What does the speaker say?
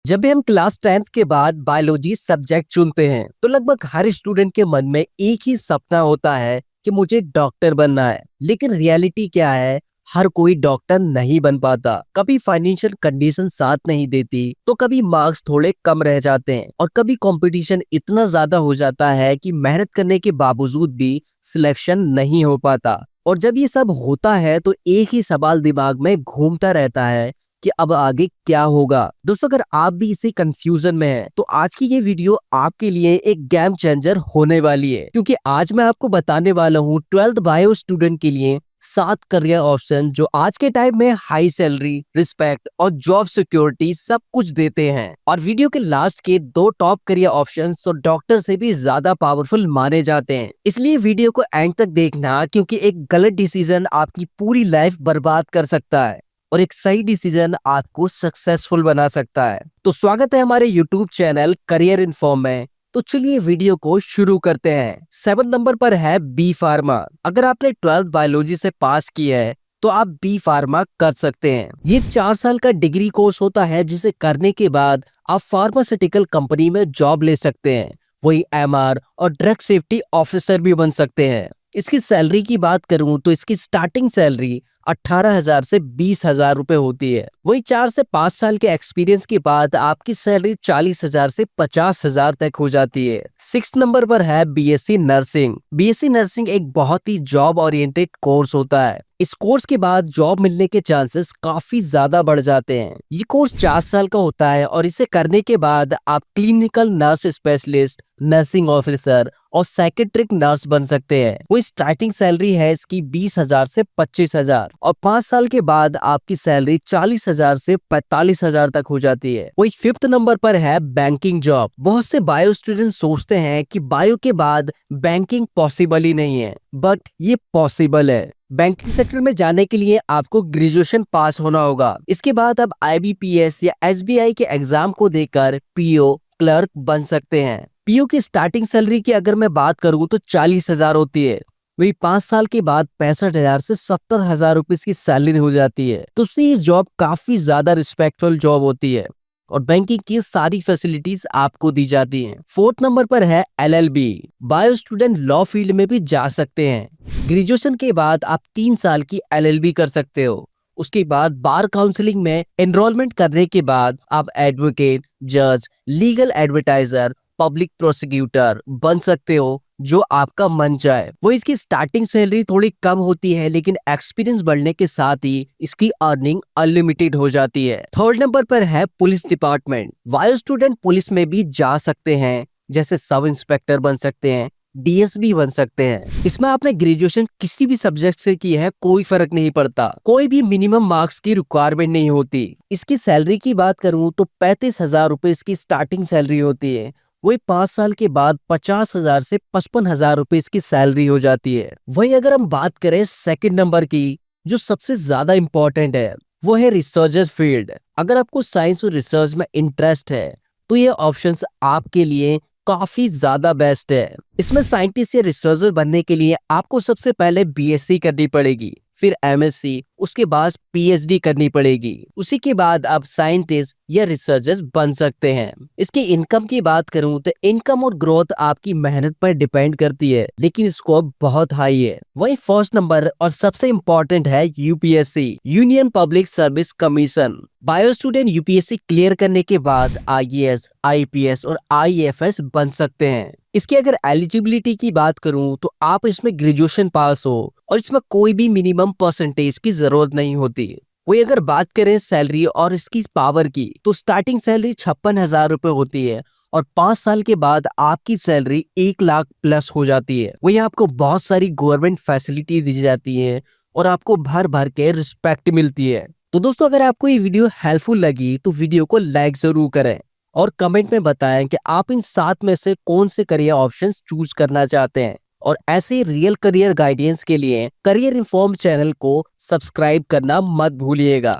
जब भी हम क्लास 10th के बाद बायोलॉजी सब्जेक्ट चुनते हैं तो लगभग हर स्टूडेंट के मन में एक ही सपना होता है कि मुझे डॉक्टर बनना है। लेकिन रियलिटी क्या है, हर कोई डॉक्टर नहीं बन पाता। कभी फाइनेंशियल कंडीशन साथ नहीं देती, तो कभी मार्क्स थोड़े कम रह जाते हैं और कभी कंपटीशन इतना ज्यादा हो जाता है कि मेहनत करने के बावजूद भी सिलेक्शन नहीं हो पाता। और जब ये सब होता है तो एक ही सवाल दिमाग में घूमता रहता है कि अब आगे क्या होगा। दोस्तों, अगर आप भी इसी कंफ्यूजन में हैं, तो आज की ये वीडियो आपके लिए एक गेम चेंजर होने वाली है, क्योंकि आज मैं आपको बताने वाला हूँ 12th बायो स्टूडेंट के लिए 7 करियर ऑप्शन जो आज के टाइम में हाई सैलरी, रिस्पेक्ट और जॉब सिक्योरिटी सब कुछ देते हैं। और वीडियो के लास्ट के 2 टॉप करियर ऑप्शन तो डॉक्टर से भी ज्यादा पावरफुल माने जाते हैं। इसलिए वीडियो को एंड तक देखना, क्योंकि एक गलत डिसीजन आपकी पूरी लाइफ बर्बाद कर सकता है और एक सही डिसीजन आपको सक्सेसफुल बना सकता है। तो स्वागत है हमारे YouTube चैनल करियर इन्फॉर्म में। तो चलिए वीडियो को शुरू करते हैं। 7 नंबर पर है बी फार्मा। अगर आपने 12th बायोलॉजी से पास की है तो आप बी फार्मा कर सकते हैं। ये 4 साल का डिग्री कोर्स होता है, जिसे करने के बाद आप फार्मास्यूटिकल कंपनी में जॉब ले सकते हैं। वही MR और ड्रग सेफ्टी ऑफिसर भी बन सकते हैं। इसकी सैलरी की बात करूं तो इसकी स्टार्टिंग सैलरी 18,000 से 20,000 रुपए होती है। वही 4 से 5 साल के एक्सपीरियंस के बाद आपकी सैलरी 40,000 से 50,000 तक हो जाती है। 6 नंबर पर है BSc नर्सिंग। BSc नर्सिंग एक बहुत ही जॉब ओरिएंटेड कोर्स होता है। इस कोर्स के बाद जॉब मिलने के चांसेस काफी ज्यादा बढ़ जाते हैं। ये कोर्स 4 साल का होता है और इसे करने के बाद आप clinical nurse specialist, nursing officer और साइकेट्रिक नर्स बन सकते हैं। वो स्टार्टिंग सैलरी है इसकी 20,000 से 25,000 और 5 साल के बाद आपकी सैलरी 40,000 से 45,000 तक हो जाती है। वही 5th नंबर पर है बैंकिंग जॉब। बहुत से बायो स्टूडेंट सोचते हैं कि बायो के बाद बैंकिंग पॉसिबल ही नहीं है, बट ये पॉसिबल है। बैंकिंग सेक्टर में जाने के लिए आपको ग्रेजुएशन पास होना होगा। इसके बाद आप IBPS या SBI के एग्जाम को देकर PO क्लर्क बन सकते हैं। PO की स्टार्टिंग सैलरी की अगर मैं बात करूं तो 40,000 होती है। वही 5 साल के बाद 65,000 से 70,000 रुपए की सैलरी हो जाती है। तो ये जॉब काफी ज्यादा रिस्पेक्टफुल जॉब होती है और बैंकिंग की सारी फैसिलिटीज आपको दी जाती हैं। 4th नंबर पर है LLB। Bio student law field में भी जा सकते हैं। ग्रेजुएशन के बाद आप 3 साल की LLB कर सकते हो। उसके बाद बार काउंसलिंग में एनरोलमेंट करने के बाद आप एडवोकेट, जज, लीगल एडवर्टाइजर, पब्लिक प्रोसिक्यूटर बन सकते हो, जो आपका मन चाहे। वो इसकी स्टार्टिंग सैलरी थोड़ी कम होती है, लेकिन एक्सपीरियंस बढ़ने के साथ ही इसकी अर्निंग अनलिमिटेड हो जाती है। 3rd नंबर पर है police department. Bio student police में भी जा सकते हैं, जैसे सब इंस्पेक्टर बन सकते हैं, DSP बन सकते हैं। इसमें आपने ग्रेजुएशन किसी भी सब्जेक्ट से की है, कोई फर्क नहीं पड़ता। कोई भी मिनिमम मार्क्स की रिक्वायरमेंट नहीं होती। इसकी सैलरी की बात करूं तो 35,000 रुपए इसकी स्टार्टिंग सैलरी होती है। वही 5 साल के बाद 50,000 से 55,000 रुपए इसकी सैलरी हो जाती है। वही अगर हम बात करें 2nd नंबर की, जो सबसे ज्यादा इंपॉर्टेंट है, वो है रिसर्चर फील्ड। अगर आपको साइंस और रिसर्च में इंटरेस्ट है तो ये ऑप्शंस आपके लिए काफी ज्यादा बेस्ट है। इसमें साइंटिस्ट या रिसर्चर बनने के लिए आपको सबसे पहले BSc करनी पड़ेगी, फिर MSc, उसके बाद PhD करनी पड़ेगी। उसी के बाद आप साइंटिस्ट या रिसर्चर बन सकते हैं। इसकी इनकम की बात करूं तो इनकम और ग्रोथ आपकी मेहनत पर डिपेंड करती है, लेकिन स्कोप बहुत हाई है। वही 1st नंबर और सबसे इम्पोर्टेंट है UPSC, union public service commission. Bio student UPSC clear करने के बाद IAS, IPS और IAFS बन सकते हैं। इसकी अगर एलिजिबिलिटी की बात करूं तो आप इसमें ग्रेजुएशन पास हो और इसमें कोई भी मिनिमम परसेंटेज की जरूरत नहीं होती। वही अगर बात करें सैलरी और इसकी पावर की, तो स्टार्टिंग सैलरी 56,000 रुपए होती है और 5 साल के बाद आपकी सैलरी 1 लाख प्लस हो जाती है। वही आपको बहुत सारी गवर्नमेंट फैसिलिटी दी जाती है और आपको भर भर के रिस्पेक्ट मिलती है। तो दोस्तों, अगर आपको ये वीडियो हेल्पफुल लगी तो वीडियो को लाइक जरूर करें और कमेंट में बताएं कि आप इन 7 में से कौन से करियर ऑप्शंस चूज करना चाहते हैं। और ऐसे रियल करियर गाइडेंस के लिए करियर इन्फॉर्म चैनल को सब्सक्राइब करना मत भूलिएगा।